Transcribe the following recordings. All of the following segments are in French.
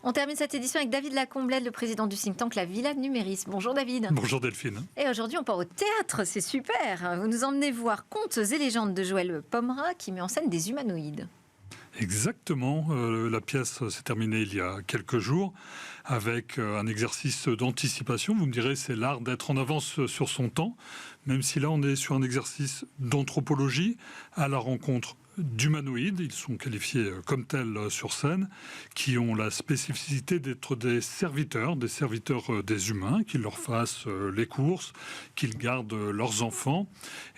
On termine cette édition avec David Lacomblède, le président du think tank La Villa Numéris. Bonjour David. Bonjour Delphine. Et aujourd'hui on part au théâtre, c'est super. Vous nous emmenez voir Contes et légendes de Joël Pomera qui met en scène des humanoïdes. Exactement, la pièce s'est terminée il y a quelques jours avec un exercice d'anticipation. Vous me direz, c'est l'art d'être en avance sur son temps, même si là on est sur un exercice d'anthropologie à la rencontre d'humanoïdes, ils sont qualifiés comme tels sur scène, qui ont la spécificité d'être des serviteurs des humains, qu'ils leur fassent les courses, qu'ils gardent leurs enfants.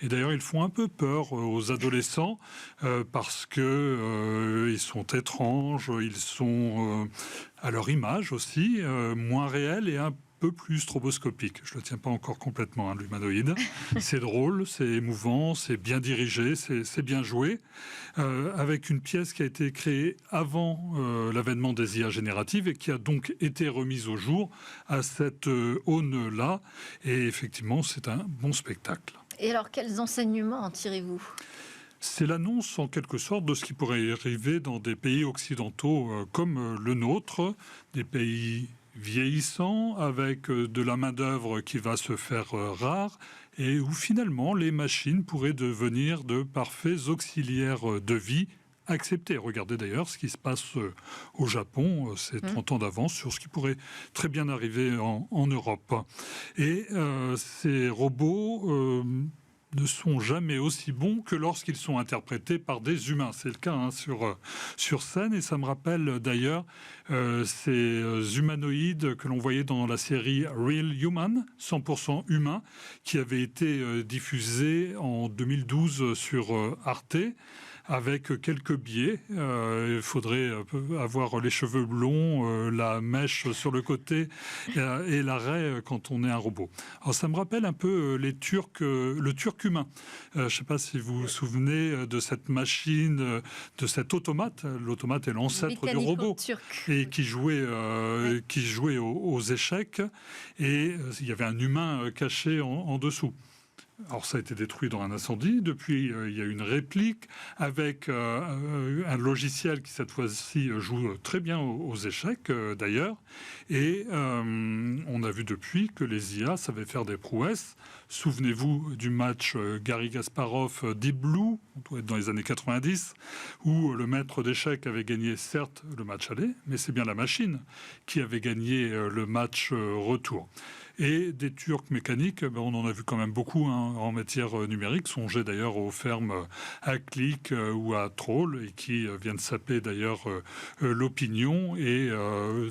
Et d'ailleurs, ils font un peu peur aux adolescents parce que ils sont étranges, ils sont à leur image aussi, moins réels et un peu plus stroboscopique. Je ne le tiens pas encore complètement, l'humanoïde. C'est drôle, c'est émouvant, c'est bien dirigé, c'est bien joué. Avec une pièce qui a été créée avant l'avènement des IA génératives et qui a donc été remise au jour à cette aune-là. Et effectivement, c'est un bon spectacle. Et alors, quels enseignements en tirez-vous ? C'est l'annonce en quelque sorte de ce qui pourrait arriver dans des pays occidentaux comme le nôtre, des pays vieillissant, avec de la main-d'œuvre qui va se faire rare, et où finalement les machines pourraient devenir de parfaits auxiliaires de vie acceptés. Regardez d'ailleurs ce qui se passe au Japon, c'est 30 ans d'avance sur ce qui pourrait très bien arriver en Europe. Et ces robots ne sont jamais aussi bons que lorsqu'ils sont interprétés par des humains. C'est le cas sur scène, et ça me rappelle d'ailleurs ces humanoïdes que l'on voyait dans la série Real Human, 100% humain, qui avait été diffusée en 2012 sur Arte, avec quelques biais. Il faudrait avoir les cheveux blonds, la mèche sur le côté et l'arrêt quand on est un robot. Alors ça me rappelle un peu le Turc humain. Je ne sais pas si vous vous souvenez de cette machine, de cet automate. L'automate est l'ancêtre du robot et qui jouait aux échecs. Et il y avait un humain caché en dessous. Alors ça a été détruit dans un incendie. Depuis, il y a une réplique avec un logiciel qui cette fois-ci joue très bien aux échecs d'ailleurs. Et on a vu depuis que les IA savaient faire des prouesses. Souvenez-vous du match Garry Kasparov Deep Blue, on doit être dans les années 90, où le maître d'échecs avait gagné certes le match aller, mais c'est bien la machine qui avait gagné le match retour. Et des Turcs mécaniques, on en a vu quand même beaucoup en matière numérique. Songez d'ailleurs aux fermes à Click ou à Troll, et qui viennent saper d'ailleurs l'opinion et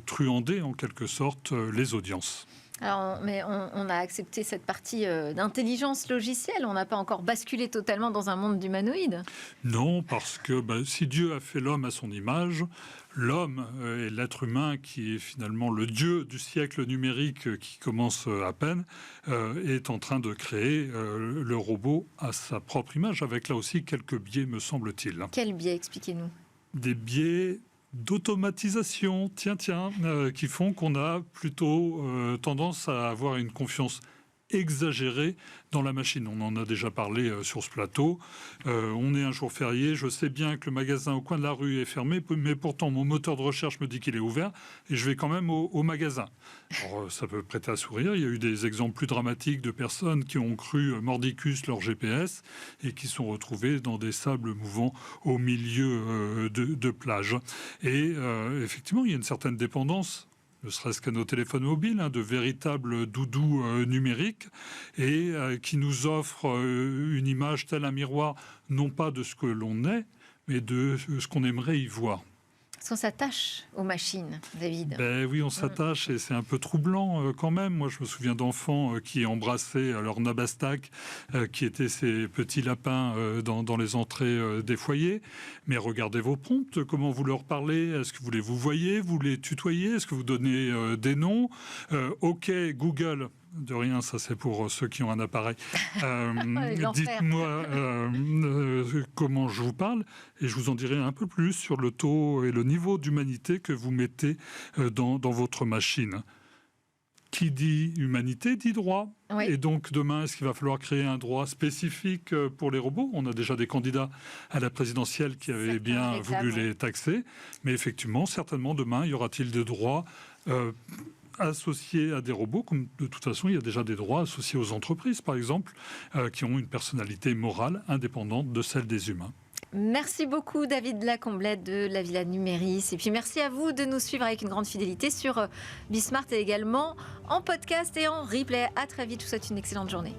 truander en quelque sorte les audiences. Alors, mais on a accepté cette partie d'intelligence logicielle, on n'a pas encore basculé totalement dans un monde d'humanoïdes. Non, parce que si Dieu a fait l'homme à son image, l'homme et l'être humain, qui est finalement le dieu du siècle numérique qui commence à peine, est en train de créer le robot à sa propre image, avec là aussi quelques biais, me semble-t-il. Quels biais, expliquez-nous. Des biais d'automatisation, qui font qu'on a plutôt tendance à avoir une confiance exagérée dans la machine. On en a déjà parlé sur ce plateau. On est un jour férié, je sais bien que le magasin au coin de la rue est fermé, mais pourtant mon moteur de recherche me dit qu'il est ouvert et je vais quand même au magasin. Alors, ça peut prêter à sourire. Il y a eu des exemples plus dramatiques de personnes qui ont cru mordicus leur GPS et qui sont retrouvées dans des sables mouvants au milieu de plages. Et effectivement, il y a une certaine dépendance, ne serait-ce qu'à nos téléphones mobiles, de véritables doudous numériques, et qui nous offrent une image telle un miroir, non pas de ce que l'on est, mais de ce qu'on aimerait y voir. Est-ce qu'on s'attache aux machines, David ? Oui, on s'attache, et c'est un peu troublant quand même. Moi, je me souviens d'enfants qui embrassaient leur Nabastak, qui étaient ces petits lapins dans les entrées des foyers. Mais regardez vos prompts, comment vous leur parlez. Est-ce que vous les voyez, vous les tutoyez? Est-ce que vous donnez des noms? OK, Google. De rien, ça c'est pour ceux qui ont un appareil. Dites-moi comment je vous parle, et je vous en dirai un peu plus sur le taux et le niveau d'humanité que vous mettez dans votre machine. qui dit humanité dit droit. Oui. Et donc demain, est-ce qu'il va falloir créer un droit spécifique pour les robots ? On a déjà des candidats à la présidentielle qui avaient bien voulu les taxer. Mais effectivement, certainement demain, y aura-t-il des droits associés à des robots, comme de toute façon, il y a déjà des droits associés aux entreprises, par exemple, qui ont une personnalité morale indépendante de celle des humains. Merci beaucoup David Lacomblette de la Villa Numéris. Et puis merci à vous de nous suivre avec une grande fidélité sur Bismart et également en podcast et en replay. À très vite, je vous souhaite une excellente journée.